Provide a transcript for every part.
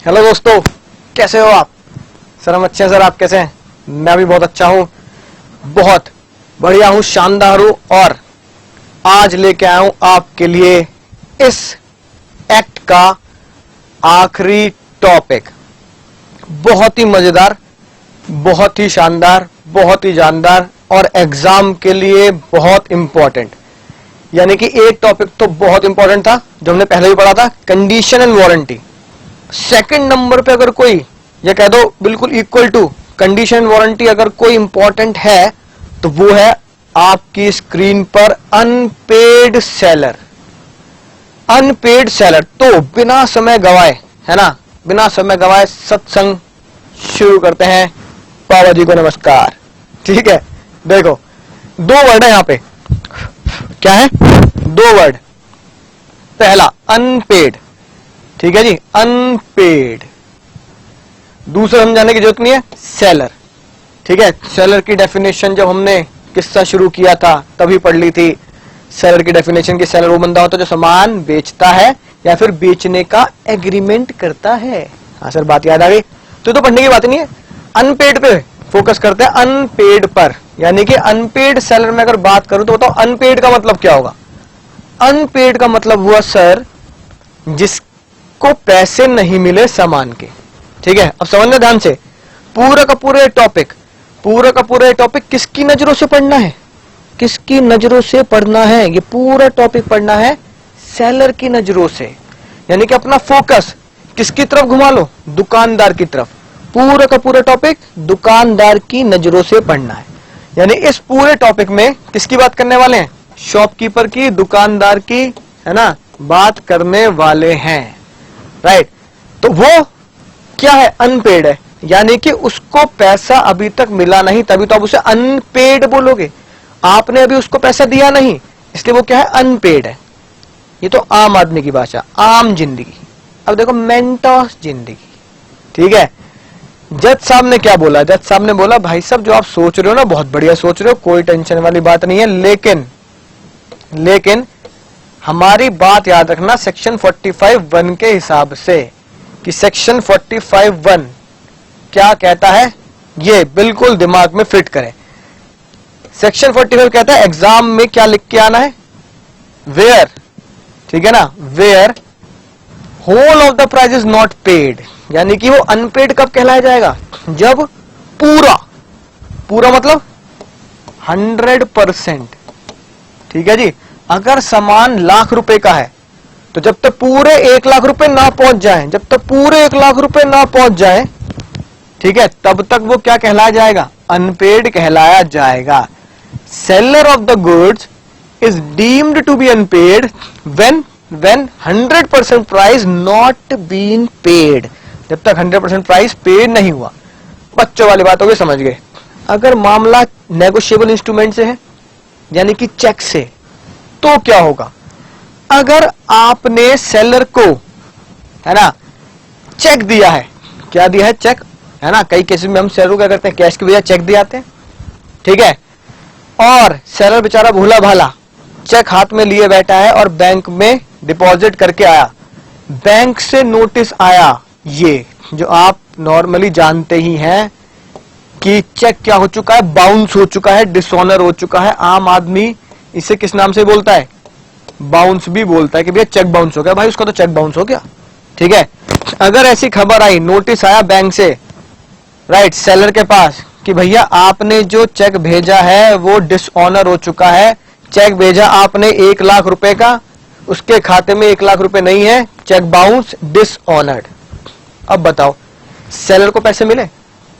Hello दोस्तों, कैसे हो आप? सर हम अच्छे हैं सर, आप कैसे हैं? मैं भी बहुत अच्छा हूँ, बहुत बढ़िया हूँ, शानदार हूँ। और आज लेके आया हूँ आपके लिए इस एक्ट का आखिरी टॉपिक। बहुत ही मजेदार, बहुत ही शानदार, बहुत ही जानदार और एग्जाम के लिए बहुत इंपॉर्टेंट। यानी कि एक टॉपिक तो बहुत इंपॉर्टेंट था जो हमने पहले भी पढ़ा था, condition and warranty. Second number पे अगर कोई, ये कह दो बिल्कुल इक्वल टू कंडीशन वारंटी, अगर कोई इंपॉर्टेंट है तो वो है आपकी स्क्रीन पर अनपेड सेलर। Unpaid seller. तो बिना समय गवाए, है ना, बिना समय गवाए सत्संग शुरू करते हैं। बाबा जी को नमस्कार। ठीक है, देखो दो वर्ड है यहां पे। क्या है? दो वर्ड। पहला अनपेड, ठीक है जी, अनपेड। दूसरा समझाने की जरूरत नहीं है, सेलर। ठीक है, सेलर की डेफिनेशन जब हमने किस्सा शुरू किया था तभी पढ़ ली थी। सेलर की डेफिनेशन की, सेलर वो बंदा होता है जो सामान बेचता है या फिर बेचने का एग्रीमेंट करता है। हाँ सर, बात याद आ गई। तो पढ़ने की बात नहीं है, अनपेड पे फोकस करते हैं, अनपेड पर। यानी कि अनपेड सेलर में अगर बात करूं तो बताओ अनपेड का मतलब क्या होगा? अनपेड का मतलब हुआ सर जिसको पैसे नहीं मिले सामान के। ठीक है, अब समझना ध्यान से। पूरा का पूरा टॉपिक किसकी नजरों से पढ़ना है? किसकी नजरों से पढ़ना है? ये पूरा टॉपिक पढ़ना है सेलर की नजरों से। यानी कि अपना फोकस किसकी तरफ घुमा लो? दुकानदार की तरफ। पूरा का पूरा टॉपिक दुकानदार की नजरों से पढ़ना है। यानी इस पूरे टॉपिक में किसकी बात करने वाले हैं? शॉपकीपर की, दुकानदार की, है ना, बात करने वाले हैं। राइट। तो वो क्या है? अनपेड है, यानी कि उसको पैसा अभी तक मिला नहीं, तभी तो आप उसे अनपेड बोलोगे। आपने अभी उसको पैसा दिया नहीं, इसलिए वो क्या है? अनपेड है। ये तो आम आदमी की भाषा, आम जिंदगी। अब देखो मेंटोस जिंदगी। ठीक है, जज साहब ने क्या बोला? जज साहब ने बोला भाई साहब जो आप सोच रहे हो ना बहुत बढ़िया सोच रहे हो, कोई टेंशन वाली बात नहीं है, लेकिन हमारी बात याद रखना सेक्शन 45(1) के हिसाब से, कि सेक्शन 45(1) क्या कहता है, ये बिल्कुल दिमाग में फिट करें। सेक्शन 45 कहता है एग्जाम में क्या लिख के आना है? वेयर, ठीक है ना, where whole of the price is not paid. यानी कि वो अनपेड कब कहलाया जाएगा? जब पूरा मतलब 100%। ठीक है जी, अगर सामान लाख रुपए का है तो जब तक पूरे 1 लाख रुपए ना पहुंच जाए, जब तक पूरे 1 लाख रुपए ना पहुंच जाए, ठीक है, तब तक वो क्या कहलाया जाएगा? अनपेड कहलाया जाएगा। Seller of the goods is deemed to be unpaid when 100% price not been paid. जब तक 100% प्राइस पेड नहीं हुआ। बच्चों वाली बात हो गई, समझ गए। अगर मामला नेगोशिएबल इंस्ट्रूमेंट से है, यानी कि चेक से, तो क्या होगा? अगर आपने सेलर को, है ना, चेक दिया है, क्या दिया है? चेक, है ना। कई केसेस में हम सेलर को क्या करते हैं? कैश के बजाय चेक दिए आते हैं। ठीक है, और सेलर बेचारा भूला भाला चेक हाथ में लिए बैठा है और बैंक में डिपॉजिट करके आया, बैंक से नोटिस आया, ये जो आप नॉर्मली जानते ही हैं कि चेक क्या हो चुका है? बाउंस हो चुका है, डिसऑनर हो चुका है। आम आदमी इसे किस नाम से बोलता है? बाउंस भी बोलता है कि भैया चेक बाउंस हो गया, भाई उसका तो चेक बाउंस हो गया। ठीक है, अगर ऐसी खबर आई, नोटिस आया बैंक से, राइट, सेलर के पास कि भैया आपने जो चेक भेजा है वो डिसऑनर हो चुका है, चेक भेजा आपने 1 लाख रुपए का, उसके खाते में 1 लाख रुपए नहीं है, चेक बाउंस, डिसऑनर्ड। अब बताओ सेलर को पैसे मिले?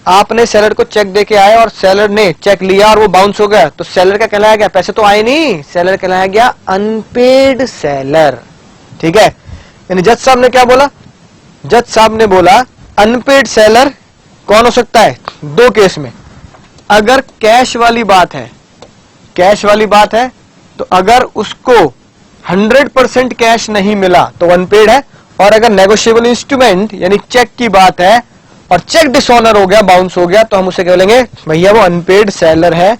आपने सेलर को चेक देके आए और सेलर ने चेक लिया और वो बाउंस हो गया, तो सेलर क्या कहलाया गया? पैसे तो आए नहीं, सेलर कहलाया गया अनपेड सेलर। ठीक है, यानी जज साहब ने क्या बोला? जज साहब ने बोला अनपेड सेलर कौन हो सकता है? 2 केस में। अगर कैश वाली बात है, कैश वाली बात है, तो अगर उसको 100% कैश नहीं मिला तो अनपेड है। और अगर नेगोशिएबल इंस्ट्रूमेंट यानी चेक की बात है और चेक डिसऑनर हो गया, बाउंस हो गया, तो हम उसे क्या बोलेंगे? भैया वो अनपेड सेलर है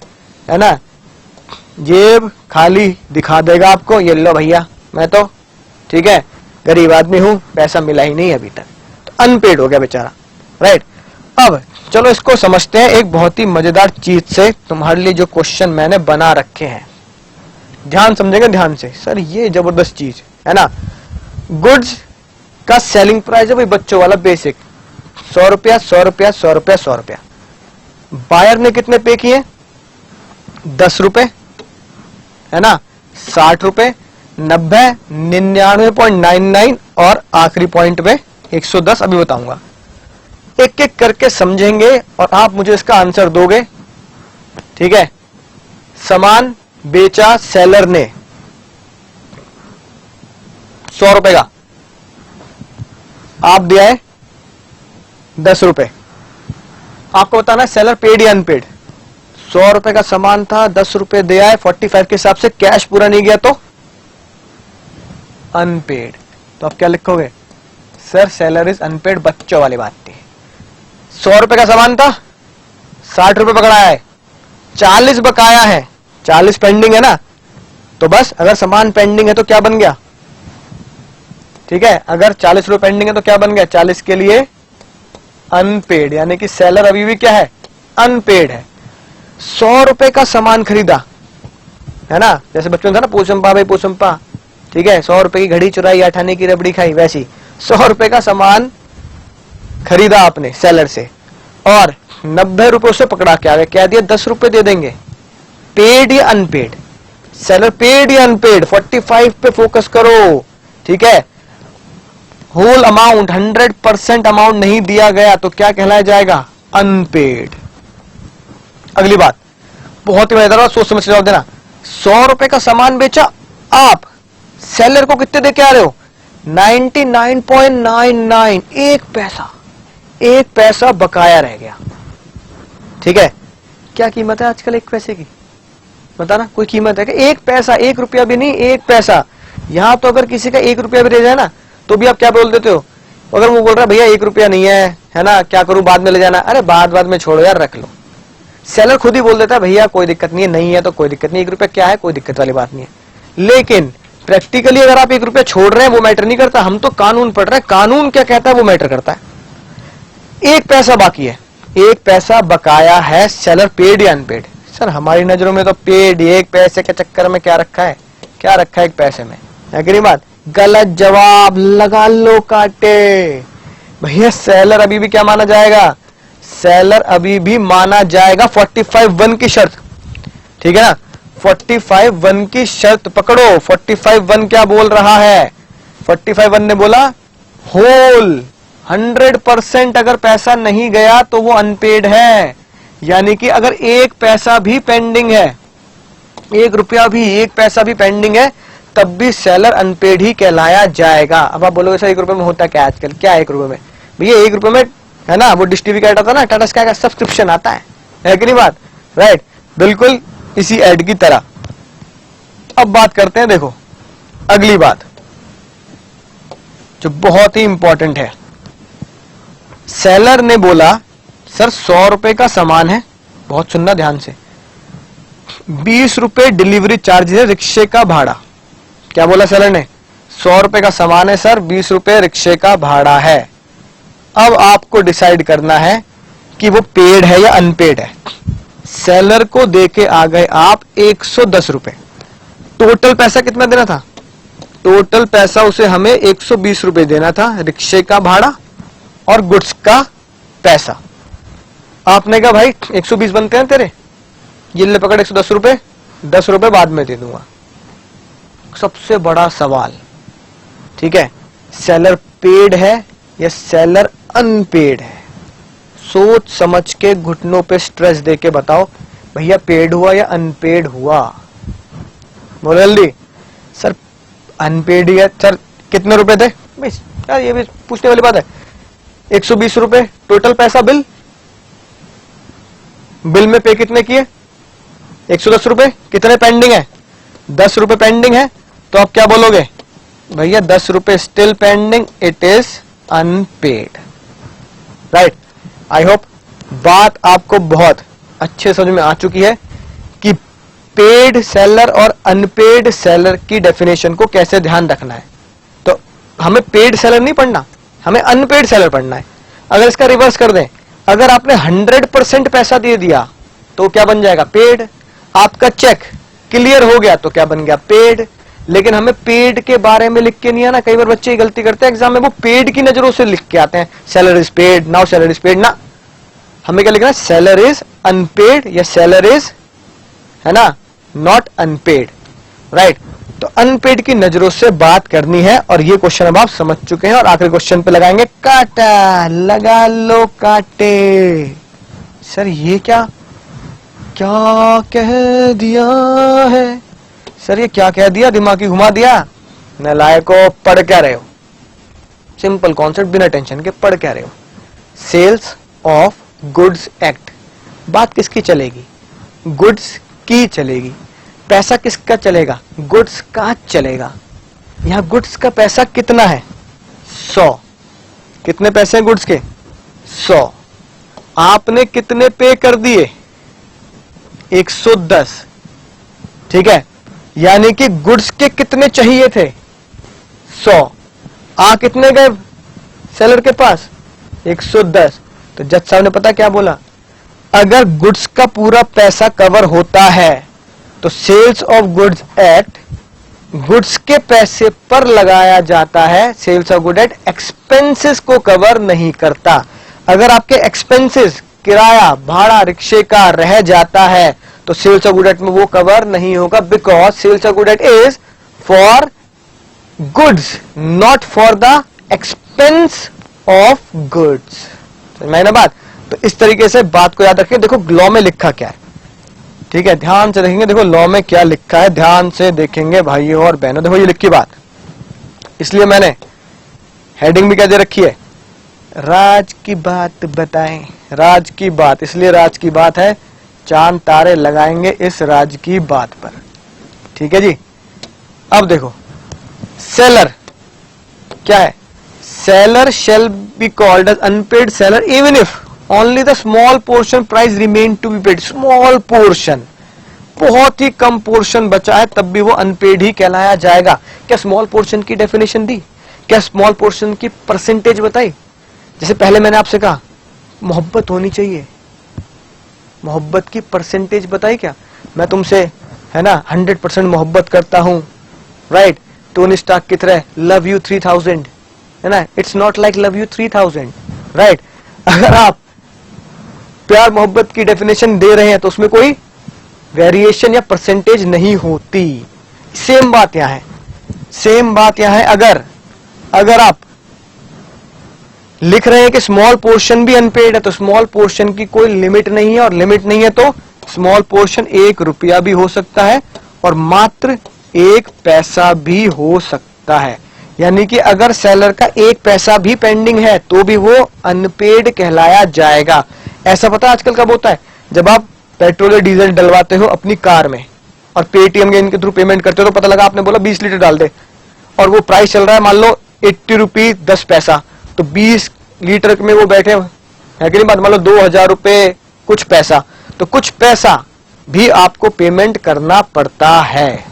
ना। जेब खाली दिखा देगा आपको, ये लो भैया मैं तो, ठीक है, गरीब आदमी हूं, पैसा मिला ही नहीं अभी तक। तो अनपेड हो गया बेचारा, राइट। अब चलो इसको समझते हैं एक बहुत ही मजेदार चीज से, तुम्हारे लिए जो क्वेश्चन मैंने बना रखे हैं, ध्यान समझेंगे ध्यान से। सर ये जबरदस्त चीज है ना, गुड्स का सेलिंग प्राइस है भाई बच्चों वाला बेसिक, 100 रुपया 100 रुपया 100 रुपया 100 रुपया। बायर ने कितने पे किए, 10 रुपए है ना, 60 रुपए, 90, 99.99 और आखिरी पॉइंट पे 110। अभी बताऊंगा, एक एक करके समझेंगे और आप मुझे इसका आंसर दोगे, ठीक है। सामान बेचा सेलर ने 100 रुपए का, आप दिया है 10 रुपए, आपको बताना है सेलर पेड या अनपेड। 100 रुपए का सामान था, 10 रुपए दिया है, 45 के हिसाब से कैश पूरा नहीं गया तो अनपेड। तो आप क्या लिखोगे, सर सेलर इज अनपेड, बच्चों वाली बात थी। 100 रुपए का सामान था, 60 रुपए पकड़ाया है, 40 बकाया है, 40 पेंडिंग है ना, तो बस अगर सामान पेंडिंग है तो क्या बन गया, ठीक है, अगर 40 रुपए पेंडिंग है तो क्या बन गया, 40 के लिए अनपेड, यानी कि सेलर अभी भी क्या है, अनपेड है। 100 रुपए का सामान खरीदा है ना, जैसे बचपन था ना, पोचंपा भाई पोचंपा, ठीक है, 100 रुपए की घड़ी चुराई, अठाने की रबड़ी खाई, वैसी 100 रुपए का सामान खरीदा आपने सेलर से और 90 रुपए उसे पकड़ा के आ गए, क्या दिया, 10 रुपए दे देंगे। पेड या अनपेड, सेलर पेड या अनपेड, 45 पे फोकस करो, ठीक है। होल अमाउंट 100% अमाउंट नहीं दिया गया तो क्या कहलाया जाएगा, अनपेड। अगली बात बहुत ही मजेदार, सोच समझ जवाब देना। 100 रुपए का सामान बेचा, आप सेलर को कितने दे के आ रहे हो, 99.99, एक पैसा बकाया रह गया, ठीक है। क्या कीमत है आजकल एक पैसे की, बताना, कोई कीमत है कि एक पैसा, 1 रुपया भी नहीं, 1 पैसा। यहां तो अगर किसी का 1 रुपया भी रह जाए ना तो भी आप क्या बोल देते हो, अगर वो बोल रहा है भैया 1 रुपया नहीं है ना, क्या करूं, बाद में ले जाना, अरे बाद में छोड़ो यार, रख लो। सेलर खुद ही बोल देता है भैया कोई दिक्कत नहीं है, नहीं है तो कोई दिक्कत नहीं, 1 रुपया क्या है, कोई दिक्कत वाली बात नहीं है। लेकिन प्रैक्टिकली अगर आप 1 रुपया छोड़ रहे हैं वो मैटर नहीं करता, हम तो कानून पढ़ रहे हैं, कानून क्या कहता है वो मैटर करता है। 1 पैसा बाकी है, 1 पैसा बकाया है, सेलर पेड या अनपेड। सर हमारी नजरों में तो पेड, 1 पैसे के चक्कर में क्या रखा है 1 पैसे में, है कि नहीं बात। गलत जवाब, लगा लो काटे भैया, सेलर अभी भी क्या माना जाएगा, सेलर अभी भी माना जाएगा 45(1) की शर्त, ठीक है ना। 45(1) की शर्त पकड़ो। 45(1) क्या बोल रहा है, 45(1) ने बोला होल 100% अगर पैसा नहीं गया तो वो अनपेड है, यानी कि अगर 1 पैसा भी पेंडिंग है, 1 रुपया भी, 1 पैसा भी पेंडिंग है, तब भी सेलर अनपेड ही कहलाया जाएगा। अब आप बोलोगे सर 1 रुपए में होता क्या आजकल, क्या 1 रुपए में, भैया 1 रुपए में है ना, वो डिश टीवी का एड आता ना, टाटा स्काई का सब्सक्रिप्शन आता है कि नहीं बात, राइट, बिल्कुल इसी एड की तरह। अब बात करते हैं, देखो अगली बात जो बहुत ही इंपॉर्टेंट है। सेलर ने बोला सर 100 रुपए का सामान है, बहुत सुनना ध्यान से, 20 रुपए डिलीवरी चार्ज है, रिक्शे का भाड़ा। क्या बोला सेलर ने, 100 रुपए का सामान है सर, 20 रुपए रिक्शे का भाड़ा है। अब आपको डिसाइड करना है कि वो पेड है या अनपेड है। सेलर को देके आ गए आप 110 रुपए, टोटल पैसा कितना देना था, टोटल पैसा उसे हमें 120 रुपए देना था, रिक्शे का भाड़ा और गुड्स का पैसा। आपने कहा भाई 120 बनते हैं तेरे, ये ले पकड़ 110 रुपए, 10 रुपए बाद में दे दूंगा। सबसे बड़ा सवाल, ठीक है, सेलर पेड है या सेलर अनपेड है, सोच समझ के घुटनों पे स्ट्रेस देके बताओ भैया पेड हुआ या अनपेड हुआ, बोलो जल्दी। सर अनपेड ही है सर, कितने रुपए थे भाई, यार ये भी पूछने वाली बात है। 120 रुपए टोटल पैसा, बिल में पे कितने किए, 110 रुपए, कितने पेंडिंग है, 10 रुपए पेंडिंग है, तो आप क्या बोलोगे भैया 10 रुपए still pending, it is unpaid, right. I hope बात आपको बहुत अच्छे समझ में आ चुकी है कि पेड सेलर और अनपेड सेलर की डेफिनेशन को कैसे ध्यान रखना है। तो हमें पेड सेलर नहीं पढ़ना, हमें अनपेड सेलर पढ़ना है। अगर इसका रिवर्स कर दें, अगर आपने 100% पैसा दे दिया तो क्या बन जाएगा? पेड। आपका चेक क्लियर हो गया तो क्या बन गया? पेड। लेकिन हमें पेड के बारे में लिख के नहीं आना। कई बार बच्चे ये गलती करते हैं एग्जाम में, वो पेड की नजरों से लिख के आते हैं, seller is paid, now seller is paid. ना, हमें क्या लिखना है? सेलर इज अनपेड या सेलर इज, है ना, नॉट अनपेड, राइट। तो अनपेड की नजरों से बात करनी है और ये क्वेश्चन अब आप समझ चुके हैं। और आखिरी क्वेश्चन पे लगाएंगे काटा, लगा लो काटे। सर ये क्या क्या कह दिया है? सर ये क्या कह दिया? दिमाग ही घुमा दिया। नालायकों, पढ़ क्या रहे हो? सिंपल कॉन्सेप्ट, बिना टेंशन के पढ़ क्या रहे हो? Sales of goods act. बात किसकी चलेगी? गुड्स की चलेगी। पैसा किसका चलेगा? गुड्स का चलेगा। यहां गुड्स का पैसा कितना है? 100। कितने पैसे हैं गुड्स के? 100। आपने कितने पे कर दिए? 110। ठीक है, यानी कि गुड्स के कितने चाहिए थे? 100। आ कितने गए सेलर के पास? 110। तो जज साहब ने पता क्या बोला? अगर गुड्स का पूरा पैसा कवर होता है तो sales of goods act goods के पैसे पर लगाया जाता है। Sales of good act expenses को कवर नहीं करता। अगर आपके एक्सपेंसेस, किराया, भाड़ा, रिक्शे का रह जाता है तो सेल्स ऑफ गुड एट में वो कवर नहीं होगा, because sales of good act is for goods, not for the expense of goods. समझ में ना बात? तो इस तरीके से बात को याद रखिए। देखो लॉ में लिखा क्या है, ठीक है, ध्यान से देखेंगे। देखो लॉ में क्या लिखा है, ध्यान से देखेंगे भाइयों और बहनों। देखो ये लिखी बात, इसलिए मैंने हेडिंग भी क्या दे रखी है? राज की बात बताएं। राज की बात, इसलिए राज की बात है, चांद तारे लगाएंगे इस राज की बात पर। ठीक है जी। अब देखो सेलर क्या है? Seller shall be called as unpaid seller even if only the small portion price remain to be paid. Small portion, बहुत ही कम पोर्शन बचा है तब भी वो अनपेड ही कहलाया जाएगा। क्या स्मॉल पोर्शन की डेफिनेशन दी? क्या स्मॉल पोर्शन की परसेंटेज बताई? जैसे पहले मैंने आपसे कहा मोहब्बत होनी चाहिए, मोहब्बत की परसेंटेज बताई क्या? मैं तुमसे, है ना, 100% मोहब्बत करता हूं, राइट। टोनी स्टार्क की तरह लव यू 3000, है ना। It's not like love you 3000, right. अगर आप प्यार मोहब्बत की डेफिनेशन दे रहे हैं तो उसमें कोई वेरिएशन या परसेंटेज नहीं होती। सेम बात यहां है, सेम बात यहां है। अगर आप लिख रहे हैं कि स्मॉल पोर्शन भी अनपेड है तो स्मॉल पोर्शन की कोई लिमिट नहीं है, और लिमिट नहीं है तो स्मॉल पोर्शन 1 रुपया भी हो सकता है और मात्र 1 पैसा भी हो सकता है। यानी कि अगर सेलर का 1 पैसा भी पेंडिंग है तो भी वो अनपेड कहलाया जाएगा। ऐसा पता आजकल कब होता है? जब आप पेट्रोल या डीजल डलवाते हो अपनी कार में और पेटीएम के इनके थ्रू पेमेंट करते हो, तो पता लगा आपने बोला 20 लीटर डाल दे और वो प्राइस चल रहा है मान लो 80 रुपीज 10 पैसा, तो 20 लीटर में वो बैठे है कि नहीं बात, मान लो 2000 रुपए कुछ पैसा, तो कुछ पैसा भी आपको पेमेंट करना पड़ता है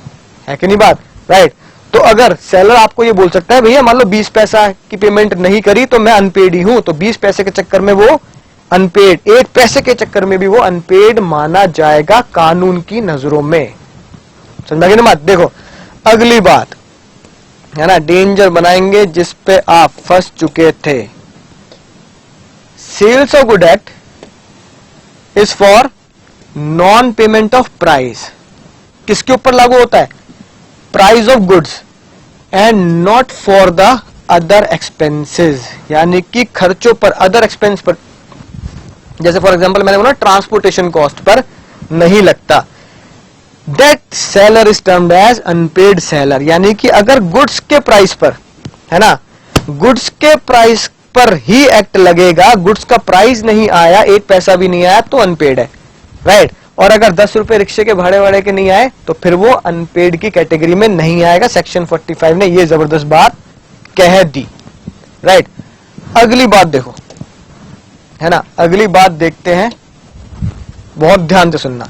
कि नहीं बात, राइट। तो अगर सेलर आपको ये बोल सकता है भैया मान लो 20 पैसा की पेमेंट नहीं करी तो मैं अनपेड ही हूं, तो 20 पैसे के चक्कर में वो अनपेड, 1 पैसे के चक्कर में भी वो अनपेड माना जाएगा कानून की नजरों में। समझ में बात? देखो अगली बात है ना, डेंजर बनाएंगे जिस पे आप फंस चुके थे। Sales of good act is for non payment of price. किसके ऊपर लागू होता है? Price of goods and not for the other expenses, यानी कि खर्चों पर, अदर एक्सपेंस पर। जैसे फॉर एग्जांपल मैंने बोला ट्रांसपोर्टेशन कॉस्ट पर नहीं लगता। That seller is termed as unpaid seller, यानी कि अगर गुड्स के प्राइस पर, है ना, गुड्स के प्राइस पर ही एक्ट लगेगा, गुड्स का प्राइस नहीं आया, 1 पैसा भी नहीं आया तो अनपेड है, राइट। और अगर 10 रुपए रिक्शे के भाड़े वाड़े के नहीं आए तो फिर वो अनपेड की कैटेगरी में नहीं आएगा। सेक्शन 45 ने ये जबरदस्त बात कह दी, राइट। अगली बात देखो, है ना, अगली बात देखते हैं, बहुत ध्यान से सुनना।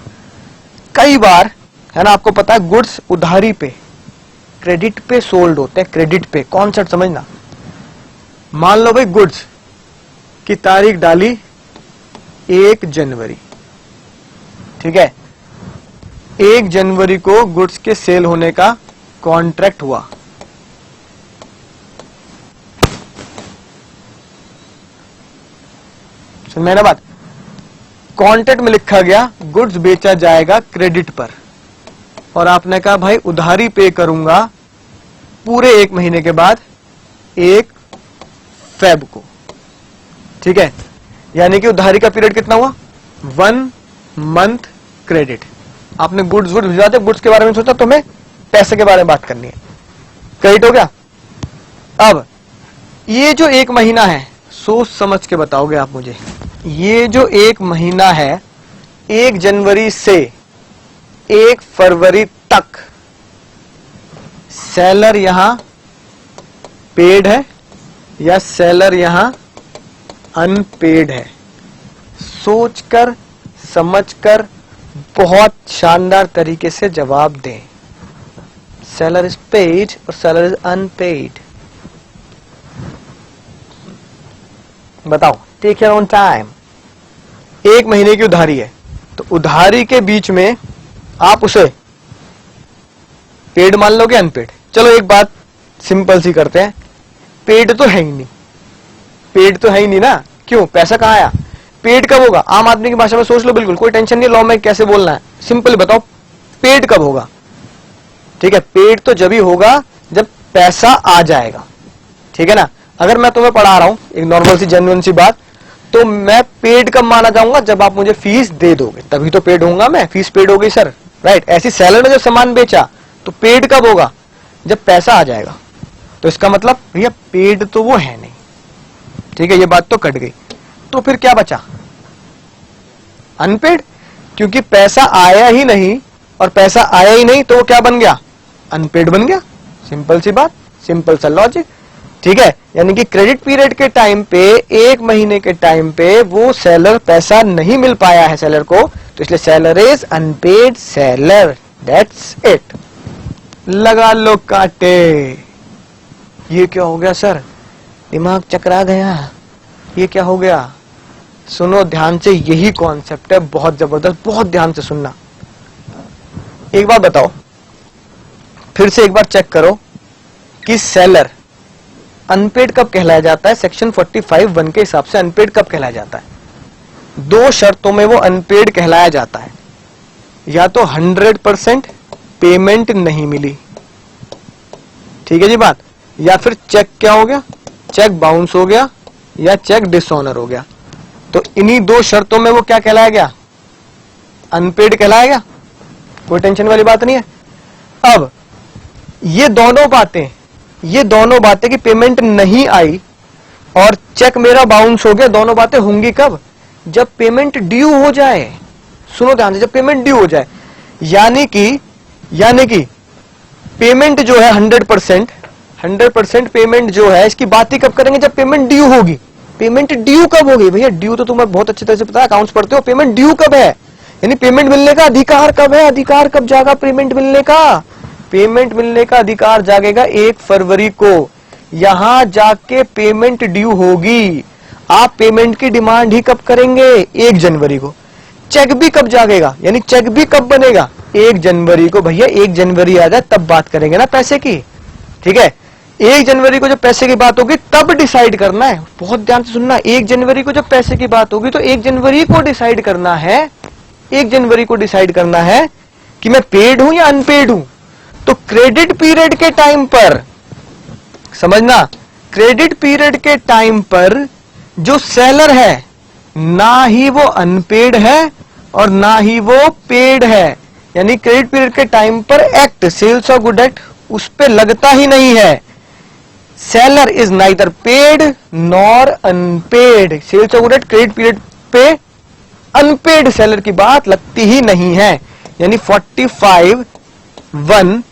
कई बार, है ना, आपको पता है गुड्स उधारी पे, क्रेडिट पे सोल्ड होते हैं। क्रेडिट पे कॉन्सेप्ट समझना, मान लो भाई गुड्स की तारीख डाली 1 जनवरी, ठीक है, 1 जनवरी को गुड्स के सेल होने का कॉन्ट्रैक्ट हुआ। समझ में ना बात? कॉन्ट्रैक्ट में लिखा गया गुड्स बेचा जाएगा क्रेडिट पर, और आपने कहा भाई उधारी पे करूंगा पूरे 1 महीने के बाद 1 फेब को, ठीक है, यानी कि उधारी का पीरियड कितना हुआ? 1 मंथ क्रेडिट। आपने गुड्स भिजवा दिया, गुड्स के बारे में सोचा, तुम्हें पैसे के बारे में बात करनी है, क्रेडिट हो गया। अब ये जो 1 महीना है, सोच समझ के बताओगे आप मुझे, ये जो 1 महीना है 1 जनवरी से 1 फरवरी तक सेलर यहां पेड है या सेलर यहां अनपेड है? सोचकर समझकर बहुत शानदार तरीके से जवाब दें। सेलर इज पेड और सेलर इज अनपेड। बताओ, टेक योर ओन टाइम। 1 महीने की उधारी है, तो उधारी के बीच में आप उसे पेड मान लोगे अनपेड? चलो एक बात सिंपल सी करते हैं, पेड तो है ही नहीं, पेड तो है ही नहीं ना, क्यों? पैसा कहां आया? पेड कब होगा? आम आदमी की भाषा में सोच लो, बिल्कुल कोई टेंशन नहीं, लॉ में कैसे बोलना है, सिंपल बताओ, पेड कब होगा? ठीक है, पेड तो जब ही होगा जब पैसा आ जाएगा, ठीक है ना। अगर मैं तुम्हें पढ़ा रहा हूं एक नॉर्मल सी जेन्युइन सी बात, तो मैं पेड कब माना जाऊंगा? जब आप मुझे फीस दे दोगे, तभी तो पेड होऊंगा मैं, फीस पेड हो गई सर, राइट। ऐसी सेलर ने जब सामान बेचा तो पेड कब होगा? जब पैसा आ जाएगा। तो इसका मतलब भैया पेड तो वो है नहीं, ठीक है, ये बात तो कट गई। तो फिर क्या बचा? अनपेड, क्योंकि पैसा आया ही नहीं, और पैसा आया ही नहीं तो वो क्या बन गया? अनपेड बन गया। सिंपल सी बात, सिंपल सा लॉजिक, ठीक है। यानी कि क्रेडिट पीरियड के टाइम पे, 1 महीने के टाइम पे वो सेलर पैसा नहीं मिल पाया है सेलर को, तो इसलिए seller is unpaid seller, that's it. लगा लो काटे। ये क्या हो गया सर? दिमाग चकरा गया, ये क्या हो गया? सुनो ध्यान से, यही कॉन्सेप्ट है, बहुत जबरदस्त, बहुत ध्यान से सुनना। एक बात बताओ, फिर से एक बार चेक करो कि सेलर अनपेड कब कहलाया जाता है? सेक्शन 45(1) के हिसाब से अनपेड कब कहलाया जाता है? 2 शर्तों में वो अनपेड कहलाया जाता है, या तो 100% पेमेंट नहीं मिली, ठीक है जी बात, या फिर चेक क्या हो गया? चेक बाउंस हो गया या चेक डिसऑनर हो गया। तो इन्हीं 2 शर्तों में वो क्या कहलाया गया? अनपेड कहलाया गया। कोई टेंशन वाली बात नहीं है। अब ये दोनों बातें कि पेमेंट नहीं आई और चेक मेरा बाउंस हो गया, दोनों बातें होंगी कब? जब पेमेंट ड्यू हो जाए। सुनो ध्यान से, जब पेमेंट ड्यू हो जाए, यानी कि पेमेंट जो है 100% पेमेंट जो है, इसकी बात ही कब करेंगे? जब पेमेंट ड्यू होगी। पेमेंट ड्यू कब होगी भैया? ड्यू तो तुम्हें बहुत अच्छी तरह से पता है, अकाउंट्स पढ़ते हो। पेमेंट ड्यू कब है? यानी पेमेंट मिलने का अधिकार कब है? अधिकार कब जागा पेमेंट मिलने का? पेमेंट मिलने का अधिकार जागेगा 1 फरवरी को। यहां जाके पेमेंट ड्यू होगी। आप पेमेंट की डिमांड ही कब करेंगे? 1 जनवरी को। चेक भी कब जागेगा? यानी चेक भी कब बनेगा? 1 जनवरी को। भैया 1 जनवरी आ जाए तब बात करेंगे ना पैसे की, ठीक है। 1 जनवरी को जब पैसे की बात होगी तब डिसाइड करना है। बहुत ध्यान से सुनना, 1 जनवरी को जब पैसे की बात होगी तो 1 जनवरी को डिसाइड करना है, 1 जनवरी को डिसाइड करना है कि मैं पेड हूं या अनपेड हूं। तो क्रेडिट पीरियड के टाइम पर, समझना, क्रेडिट पीरियड के टाइम पर जो सेलर है, ना ही वो अनपेड है और ना ही वो पेड है। यानी क्रेडिट पीरियड के टाइम पर act, sales of good act उस पे लगता ही नहीं है। Seller is neither paid nor unpaid. Sales of good act credit period पे अनपेड सेलर की बात लगती ही नहीं है। यानी 45(1),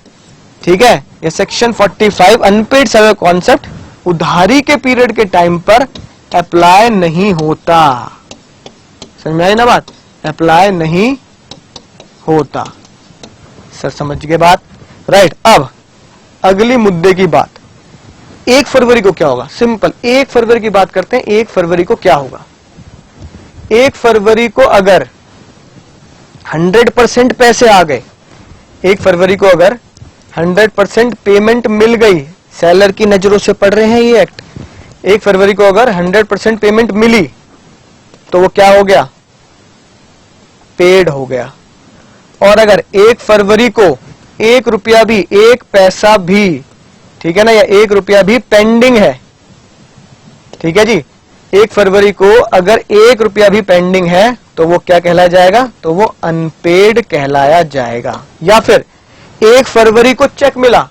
ठीक है, ये सेक्शन 45 अनपेड सेलर कॉन्सेप्ट उधारी के पीरियड के टाइम पर अप्लाई नहीं होता। समझ में आई ना बात? अप्लाई नहीं होता। सर समझ गए बात, राइट। अब अगली मुद्दे की बात, 1 फरवरी को क्या होगा? सिंपल, 1 फरवरी की बात करते हैं। 1 फरवरी को क्या होगा? 1 फरवरी को अगर 100% पैसे आ गए, 1 फरवरी को अगर 100% पेमेंट मिल गई, सेलर की नजरों से पढ़ रहे हैं ये एक्ट, 1 फरवरी को अगर 100% पेमेंट मिली तो वो क्या हो गया? पेड हो गया। और अगर 1 फरवरी को 1 रुपया भी, 1 पैसा भी, ठीक है ना, या 1 रुपया भी पेंडिंग है, ठीक है जी, 1 फरवरी को अगर 1 रुपया भी पेंडिंग है तो वो क्या कहलाया जाएगा? तो वो अनपेड कहलाया जाएगा। या फिर 1 फरवरी को चेक मिला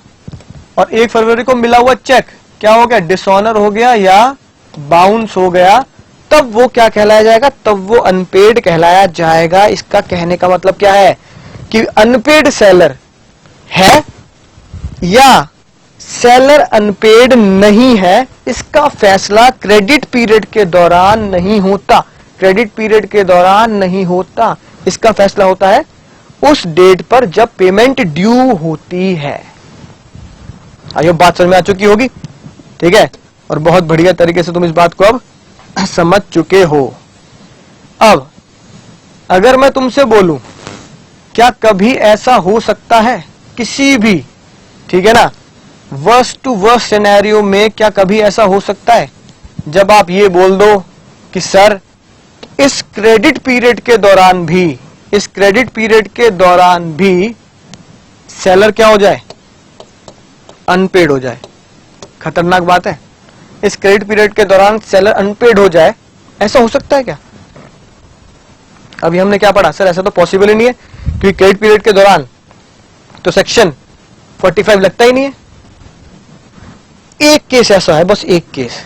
और 1 फरवरी को मिला हुआ चेक क्या हो गया? डिसऑनर हो गया या बाउंस हो गया, तब वो क्या कहलाया जाएगा? तब वो अनपेड कहलाया जाएगा। इसका कहने का मतलब क्या है कि अनपेड सेलर है या सेलर अनपेड नहीं है, इसका फैसला क्रेडिट पीरियड के दौरान नहीं होता। क्रेडिट पीरियड के दौरान नहीं होता, इसका फैसला होता है उस डेट पर जब पेमेंट ड्यू होती है। आइए, बात समझ में आ चुकी होगी, ठीक है, और बहुत बढ़िया तरीके से तुम इस बात को अब समझ चुके हो। अब अगर मैं तुमसे बोलूं, क्या कभी ऐसा हो सकता है किसी भी, ठीक है ना, वर्स्ट टू वर्स्ट सिनेरियो में क्या कभी ऐसा हो सकता है जब आप ये बोल दो कि सर इस क्रेडिट पीरियड के दौरान भी, इस क्रेडिट पीरियड के दौरान भी सेलर क्या हो जाए? अनपेड हो जाए। खतरनाक बात है, इस क्रेडिट पीरियड के दौरान सेलर अनपेड हो जाए, ऐसा हो सकता है क्या? अभी हमने क्या पढ़ा? सर ऐसा तो पॉसिबल ही नहीं है, क्योंकि क्रेडिट पीरियड के दौरान तो सेक्शन 45 लगता ही नहीं है। एक केस ऐसा है, बस एक केस,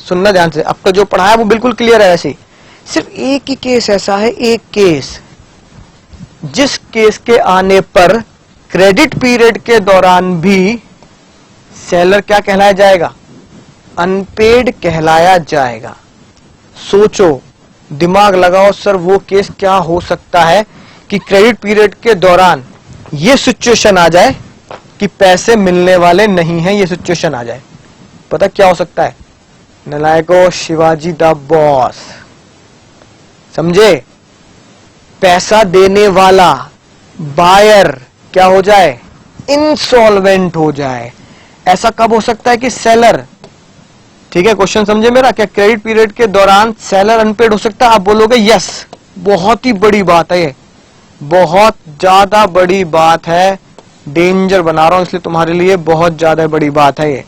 सुनना ध्यान से, आपका जो पढ़ा है वो बिल्कुल क्लियर है। ऐसे ही सिर्फ एक ही केस ऐसा है, एक केस, जिस केस के आने पर क्रेडिट पीरियड के दौरान भी सेलर क्या कहलाया जाएगा? अनपेड कहलाया जाएगा। सोचो, दिमाग लगाओ, सर वो केस क्या हो सकता है कि क्रेडिट पीरियड के दौरान ये सिचुएशन आ जाए कि पैसे मिलने वाले नहीं हैं, ये सिचुएशन आ जाए। पता क्या हो सकता है? नलायको, शिवाजी द बॉस, समझे? पैसा देने वाला बायर क्या हो जाए? इंसॉल्वेंट हो जाए। ऐसा कब हो सकता है कि सेलर, ठीक है, क्वेश्चन समझे मेरा, क्या क्रेडिट पीरियड के दौरान सेलर अनपेड हो सकता है? आप बोलोगे यस, बहुत ही बड़ी बात है ये, बहुत ज्यादा बड़ी बात है, डेंजर बना रहा हूं इसलिए तुम्हारे लिए, बहुत ज्यादा बड़ी बात है ये।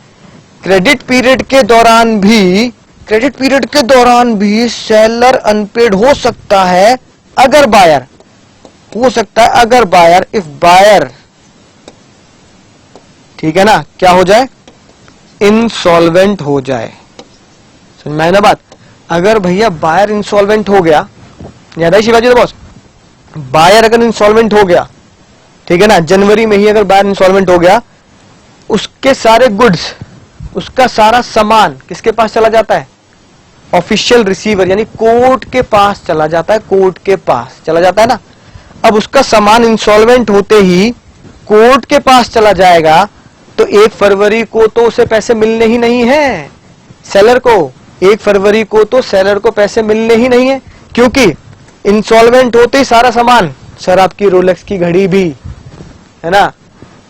क्रेडिट पीरियड के दौरान भी, क्रेडिट पीरियड के दौरान भी सेलर अनपेड हो सकता है अगर बायर, हो सकता है अगर बायर, इफ बायर, ठीक है ना, क्या हो जाए? इंसॉल्वेंट हो जाए। समझ में आई ना बात? अगर भैया बायर इंसॉल्वेंट हो गया, याद आई शिवाजी द बॉस, बायर अगर इंसॉल्वेंट हो गया, ठीक है ना, जनवरी में ही अगर बायर इंसॉल्वेंट हो गया, उसके सारे गुड्स, उसका सारा सामान किसके पास चला जाता है? ऑफिशियल रिसीवर यानी कोर्ट के पास चला जाता है, कोर्ट के पास चला जाता है ना। अब उसका सामान इंसॉल्वेंट होते ही कोर्ट के पास चला जाएगा, तो 1 फरवरी को तो उसे पैसे मिलने ही नहीं है सेलर को, 1 फरवरी को तो सेलर को पैसे मिलने ही नहीं है, क्योंकि इंसॉल्वेंट होते ही सारा सामान, सर आपकी रोलेक्स की घड़ी भी है ना,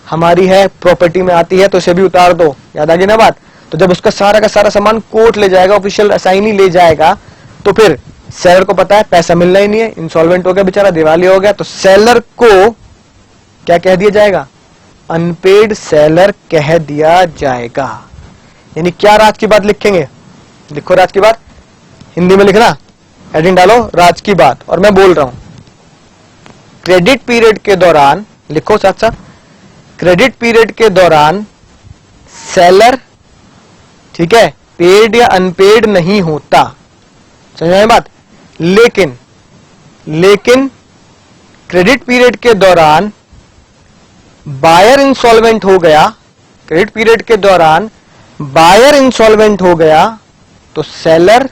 हमारी है, प्रॉपर्टी में आती है, तो इसे भी उतार दो, याद आ गई ना बात? तो जब उसका सारा का सारा सामान कोर्ट ले जाएगा, ऑफिशियल असाइनी ले जाएगा, तो फिर सेलर को पता है पैसा मिलना ही नहीं है, इंसॉल्वेंट हो गया बेचारा, दिवालिया हो गया, तो सेलर को क्या कह दिया जाएगा? अनपेड सेलर कह दिया जाएगा। यानी क्या राज की बात लिखेंगे? लिखो राज की बात, हिंदी में लिखना, हेडिंग डालो राज की बात, और मैं बोल रहा हूं क्रेडिट पीरियड के दौरान, लिखो साथ साथ, क्रेडिट पीरियड के दौरान सेलर, ठीक है, पेड या अनपेड नहीं होता। समझ में आई बात? लेकिन क्रेडिट पीरियड के दौरान बायर इंसॉल्वेंट हो गया, क्रेडिट पीरियड के दौरान बायर इंसॉल्वेंट हो गया, तो सेलर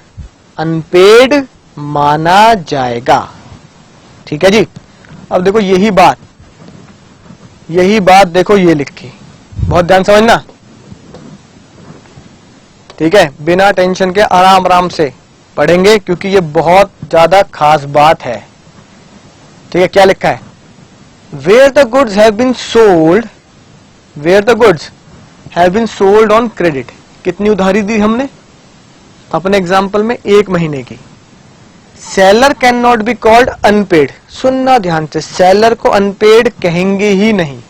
अनपेड माना जाएगा। ठीक है जी। अब देखो यही बात देखो ये लिखी, बहुत ध्यान समझना, ठीक है, बिना टेंशन के आराम आराम से पढ़ेंगे क्योंकि ये बहुत ज्यादा खास बात है। ठीक है, क्या लिखा है? Where the goods have been sold, where the goods have been sold on credit. कितनी उधारी दी हमने अपने एग्जाम्पल में? 1 महीने की। Seller can not be called unpaid. सुनना ध्यान से, सेलर को अनपेड कहेंगे ही नहीं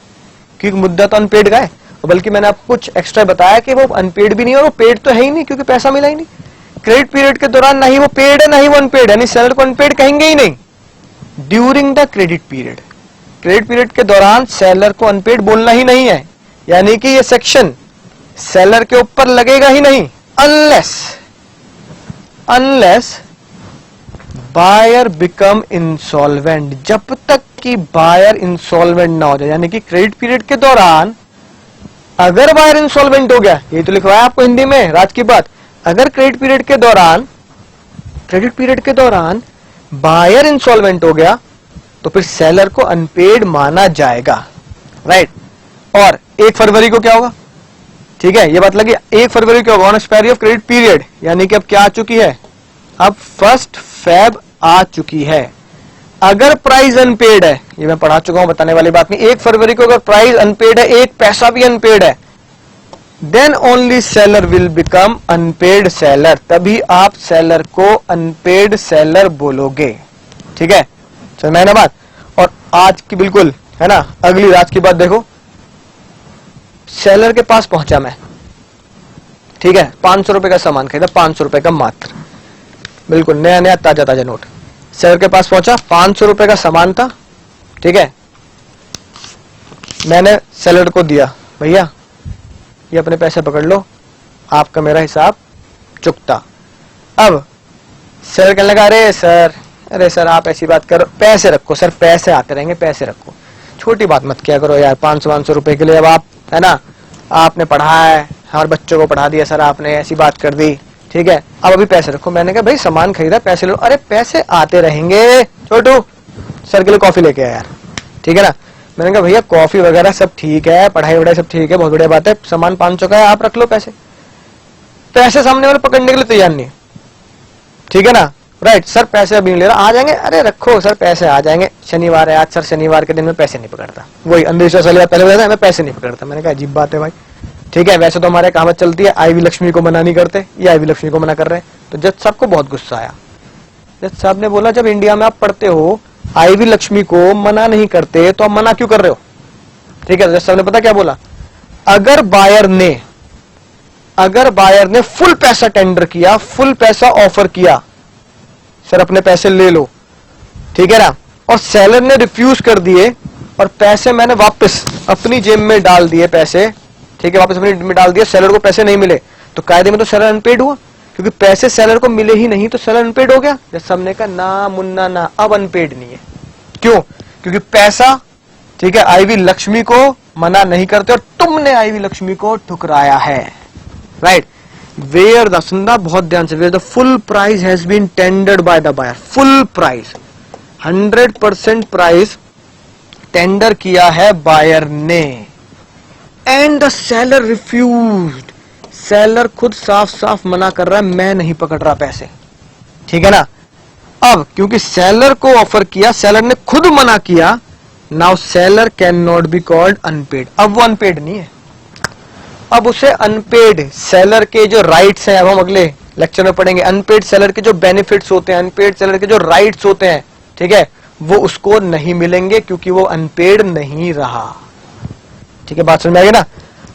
क्योंकि मुद्दा तो अनपेड का है, बल्कि मैंने आपको कुछ एक्स्ट्रा बताया कि वो अनपेड भी नहीं है और वो पेड तो है ही नहीं क्योंकि पैसा मिला ही नहीं। क्रेडिट पीरियड के दौरान ना ही वो पेड है ना ही वो अनपेड है, यानी सेलर को अनपेड कहेंगे ही नहीं। During the credit period, credit period के दौरान सेलर को अनपेड बोलना ही नहीं है, यानी कि ये सेक्शन सेलर के ऊपर लगेगा ही नहीं। अनलेस बायर बिकम इंसॉल्वेंट, जब तक कि बायर इंसॉल्वेंट ना हो जाए, यानी कि क्रेडिट पीरियड के दौरान अगर बायर इंसॉल्वेंट हो गया, ये तो लिखवाया आपको हिंदी में राज की बात, अगर क्रेडिट पीरियड के दौरान बायर इंसॉल्वेंट हो गया तो फिर सेलर को अनपेड माना जाएगा, राइट। और 1 फरवरी को क्या होगा? ठीक है, ये बात लगी। 1 फरवरी को होगा on expiry of credit period, यानी कि अब क्या आ चुकी है? अब 1 फेब आ चुकी है। अगर प्राइस अनपेड है, ये मैं पढ़ा चुका हूं, बताने वाली बात नहीं। 1 फरवरी को अगर प्राइस अनपेड है, 1 पैसा भी अनपेड है, then only seller will become unpaid seller, तभी आप सेलर को अनपेड सेलर बोलोगे। ठीक है, समझ में ना बात? और आज की बिल्कुल है ना, अगली रात की बात देखो। सेलर के पास पहुंचा मैं, ठीक है, 500 रुपए का सामान खरीदा, 500 रुपए का मात्र, बिल्कुल नया नया ताजा ताजा नोट। सेलर के पास पहुंचा, 500 रुपए का सामान था, ठीक है। मैंने सेलर को दिया, भैया ये अपने पैसे पकड़ लो, आपका मेरा हिसाब चुकता। अब सेलर कहने लगा, अरे सर आप ऐसी बात करो, पैसे रखो सर, पैसे आते रहेंगे, पैसे रखो, छोटी बात मत किया करो यार, 500 रुपए के लिए। अब आप है ना, आपने पढ़ा है, हमारे बच्चों को पढ़ा दिया सर आपने, ऐसी बात कर दी, ठीक है, अब अभी पैसे रखो। मैंने कहा भाई सामान खरीदा, पैसे लो। अरे पैसे आते रहेंगे छोटू, सर के लिए कॉफी लेके आया यार, ठीक है ना। मैंने कहा भैया कॉफी वगैरह सब ठीक है, पढ़ाई वढ़ाई सब ठीक है, बहुत बढ़िया बात है, सामान 500 का है, आप रख लो पैसे। पैसे सामने वाले पकड़ने के लिए तैयार नहीं, ठीक है ना, राइट। सर पैसे अभी नहीं ले रहा, आ जाएंगे। अरे रखो सर, पैसे आ जाएंगे, शनिवार है आज सर, शनिवार के दिन में पैसे नहीं पकड़ता। वही अंधविश्वास वाली बात पहले बताया, मैं पैसे नहीं पकड़ता। मैंने कहा अजीब बात है भाई, ठीक है, वैसे तो हमारे कहावत चलती है आईवी लक्ष्मी को मना नहीं करते, ये आईवी लक्ष्मी को मना कर रहे हैं। तो जज साहब को बहुत गुस्सा आया। जज साहब ने बोला जब इंडिया में आप पढ़ते हो आईवी लक्ष्मी को मना नहीं करते तो आप मना क्यों कर रहे हो? ठीक है, जज साहब ने पता क्या बोला, अगर बायर ने फुल पैसा टेंडर किया, फुल पैसा ऑफर किया, सर अपने पैसे ले लो, ठीक है ना, और सेलर ने रिफ्यूज कर दिए और पैसे मैंने वापस अपनी जेब में डाल दिए पैसे, ठीक है, वापस अपनी जेब में डाल दिए, सेलर को पैसे नहीं मिले, तो कायदे में तो सेलर अनपेड हुआ, क्योंकि पैसे सेलर को मिले ही नहीं तो सेलर अनपेड हो गया। जब सबने कहा ना मुन्ना ना, अब अनपेड नहीं है। क्यों? क्योंकि पैसा, ठीक है, आईवी लक्ष्मी को मना नहीं करते और तुमने आईवी लक्ष्मी को ठुकराया है, राइट। वेयर द, सुनना बहुत ध्यान से, where the full price has been tendered by the buyer, full price 100% price tender किया है बायर ने, and the seller refused, seller खुद साफ साफ मना कर रहा है, मैं नहीं पकड़ रहा पैसे, ठीक है ना। अब क्योंकि सेलर को ऑफर किया, सेलर ने खुद मना किया, now seller can not be called unpaid, अब वो अनपेड नहीं है, अब उसे अनपेड सेलर के जो राइट्स हैं, अब हम अगले लेक्चर में पढ़ेंगे, अनपेड सेलर के जो बेनिफिट्स होते हैं, अनपेड सेलर के जो राइट्स होते हैं, ठीक है, वो उसको नहीं मिलेंगे क्योंकि वो अनपेड नहीं रहा, ठीक है, बात समझ में आ गई ना।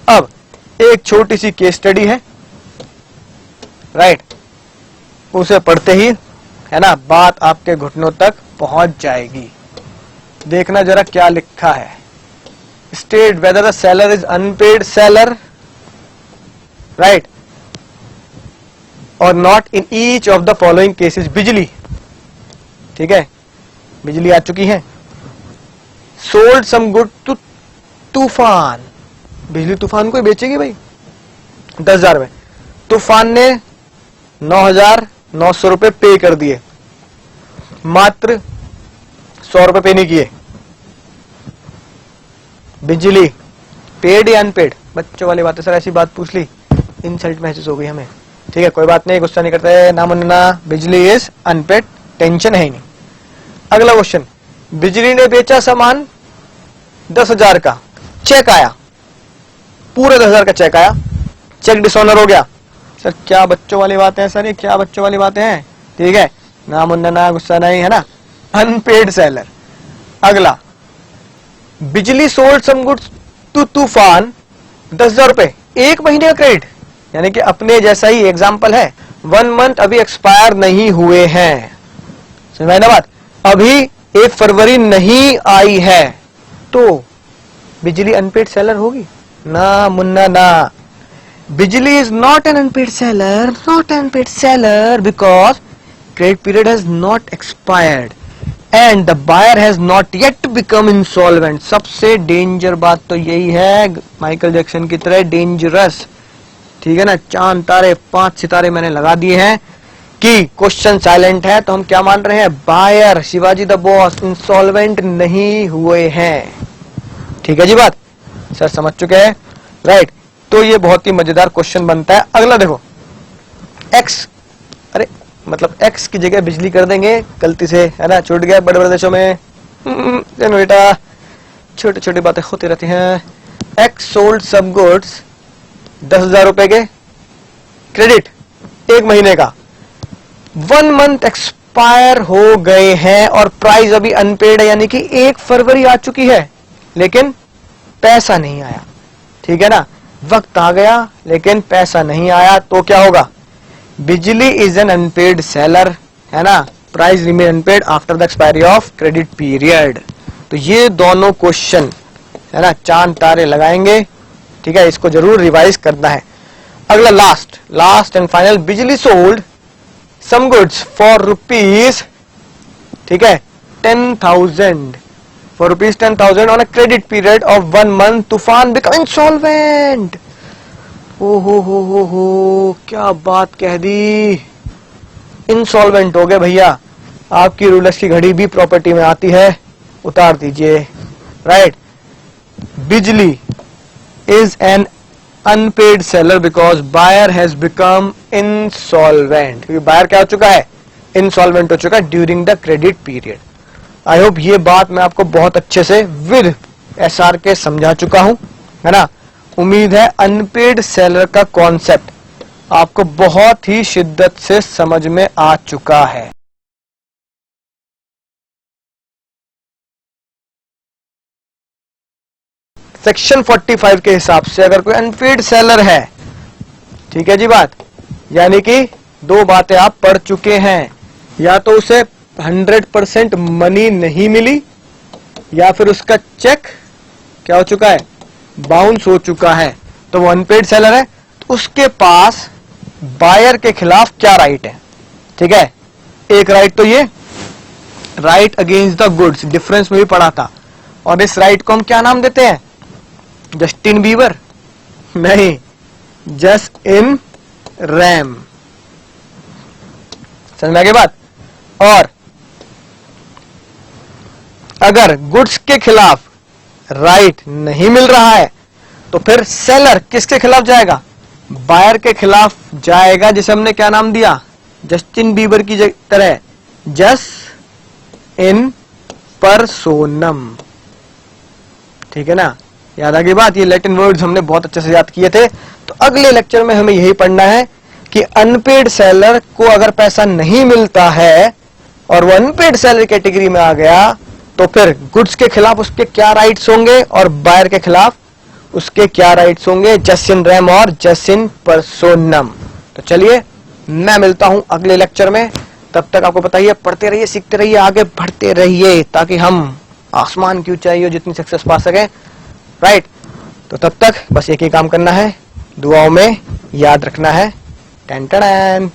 अब एक छोटी सी केस स्टडी है, राइट, उसे पढ़ते ही है ना बात आपके घुटनों तक पहुंच जाएगी। देखना जरा क्या लिखा है, state whether the seller is unpaid seller, right, और not in each of the following cases. बिजली, ठीक है, बिजली आ चुकी है, सोल्ड सम गुड टू तूफान, बिजली तूफान को ही बेचेगी भाई 10,000 में, तूफान ने 9,900 रुपए पे कर दिए, मात्र 100 रुपए पे नहीं किए। बिजली पेड या अनपेड? बच्चों वाली बात है सर, ऐसी बात पूछ ली, इंसल्ट महसूस हो गई हमें। ठीक है, कोई बात नहीं, गुस्सा नहीं करते, ना मुन्ना, बिजली इज अनपेड, टेंशन है ही नहीं। अगला क्वेश्चन, बिजली ने बेचा सामान 10,000 का, चेक आया, पूरे 10,000 का चेक आया, चेक डिसऑनर हो गया। सर क्या बच्चों वाली बातें हैं सर, ये क्या बच्चों वाली बातें हैं, ठीक है, ना मुन्ना ना गुस्सा नहीं, है ना, अनपेड सेलर। अगला, बिजली सोल्ड सम गुड्स टू तूफान 10,000 रुपए, 1 महीने का क्रेडिट, यानी कि अपने जैसा ही एग्जाम्पल है, 1 मंथ अभी एक्सपायर नहीं हुए हैं, समझ ना बात, अभी 1 फरवरी नहीं आई है, तो बिजली अनपेड सेलर होगी? ना मुन्ना ना, Bijli is not an unpaid seller, not unpaid seller because credit period has not expired and the buyer has not yet become insolvent। सबसे डेंजर बात तो यही है, माइकल जैक्सन की तरह डेंजरस, ठीक है ना, चांद तारे 5 सितारे मैंने लगा दिए हैं कि क्वेश्चन साइलेंट है, तो हम क्या मान रहे हैं, buyer Shivaji the boss insolvent नहीं हुए हैं, ठीक है जी बात, सर समझ चुके हैं, राइट। तो ये बहुत ही मजेदार क्वेश्चन बनता है। अगला देखो, एक्स, अरे मतलब एक्स की जगह बिजली कर देंगे गलती से, है ना, छूट गया बड़े बड़े देशों में, बेटा छोटी छोटी बातें होती रहती हैं। एक्स सोल्ड सम गुड्स 10,000 रुपए के, क्रेडिट 1 महीने का, 1 मंथ एक्सपायर हो गए हैं और प्राइस अभी अनपेड है, यानी कि 1 फरवरी आ चुकी है लेकिन पैसा नहीं आया, ठीक है ना, वक्त आ गया लेकिन पैसा नहीं आया, तो क्या होगा, बिजली इज एन अनपेड सेलर, है ना, price remain unpaid after the expiry of credit period. तो ये दोनों क्वेश्चन, है ना, चांद तारे लगाएंगे, ठीक है, इसको जरूर रिवाइज करना है। अगला last and final, Bijli sold some goods for rupees, ठीक है, 10,000 for rupees 10,000 on a credit period of 1 month, Tufan become insolvent. ओ हो, क्या बात कह दी, इंसॉल्वेंट हो गए भैया, आपकी रूलेक्स की घड़ी भी प्रॉपर्टी में आती है, उतार दीजिए, right. Bijli is an unpaid seller because buyer has become insolvent, क्योंकि बायर क्या हो चुका है, इंसॉल्वेंट हो चुका है during the credit period. I hope ये बात मैं आपको बहुत अच्छे से विद एसआर के समझा चुका हूं, है ना। उम्मीद है अनपेड सेलर का कॉन्सेप्ट आपको बहुत ही शिद्दत से समझ में आ चुका है। सेक्शन 45 के हिसाब से अगर कोई अनपेड सेलर है, ठीक है जी बात, यानी कि 2 बातें आप पढ़ चुके हैं, या तो उसे 100% मनी नहीं मिली, या फिर उसका चेक क्या हो चुका है, बाउंस हो चुका है, तो वो अनपेड सेलर है, तो उसके पास बायर के खिलाफ क्या राइट है, ठीक है। एक राइट तो ये right against the goods, difference में भी पढ़ा था, और इस राइट को हम क्या नाम देते हैं, जस्टिन बीबर नहीं, जस्ट इन रैम, समझ में आ गई बात। और अगर गुड्स के खिलाफ राइट नहीं मिल रहा है तो फिर सेलर किसके खिलाफ जाएगा, बायर के खिलाफ जाएगा, जिसे हमने क्या नाम दिया, जस्टिन बीबर की तरह, जस्ट इन पर्सोनम, ठीक है ना, याद आ गई बात। ये लैटिन वर्ड्स हमने बहुत अच्छे से याद किए थे। तो अगले लेक्चर में हमें यही पढ़ना है कि अनपेड सेलर को अगर पैसा नहीं मिलता है और वो अनपेड सेलर कैटेगरी में आ गया, तो फिर गुड्स के खिलाफ उसके क्या राइट्स होंगे और बायर के खिलाफ उसके क्या राइट्स होंगे, जस्ट इन रैम और जस्ट इन पर्सोनम। तो चलिए मैं मिलता हूं अगले लेक्चर में, तब तक आपको बताइए, पढ़ते रहिए, सीखते रहिए, आगे बढ़ते रहिए, ताकि हम आसमान की ऊंचाई हो जितनी सक्सेस पा सके, राइट। तो तब तक बस एक ही काम करना है, दुआओं में याद रखना है, टन टन।